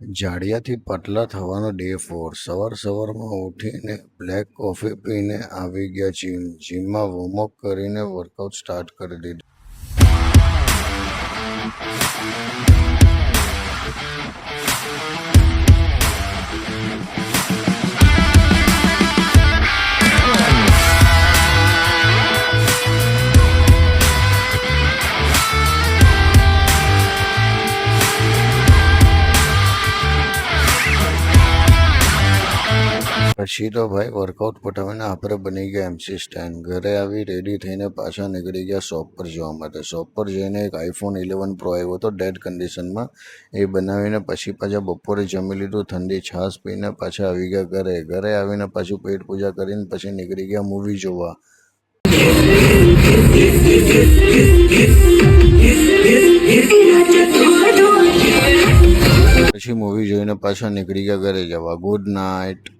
જાડિયાથી પાટલા થવાનો ડે 4 સવારમાં ઉઠીને બ્લેક કોફી પીને આવી ગયા જીમમાં વોર્મઅપ કરીને વર્કઆઉટ સ્ટાર્ટ કરી દીધું. પછી તો ભાઈ વર્કઆઉટ પટાવીને આપણે બની ગયા MC સ્ટેન. ઘરે આવી રેડી થઈને પાછા નીકળી ગયા શોપ પર જવા માટે. શોપ પર જઈને એક iPhone 11 Pro આવ્યો હતો ડેડ કન્ડિશનમાં. એ બનાવીને પછી પાછા બપોરે જમી લીધું, ઠંડી છાશ પીને પાછા આવી ગયા ઘરે. ઘરે આવીને પાછું પેટ પૂજા કરીને પછી નીકળી ગયા મૂવી જોવા. પછી મૂવી જોઈને પાછા નીકળી ગયા ઘરે જવા. Good night.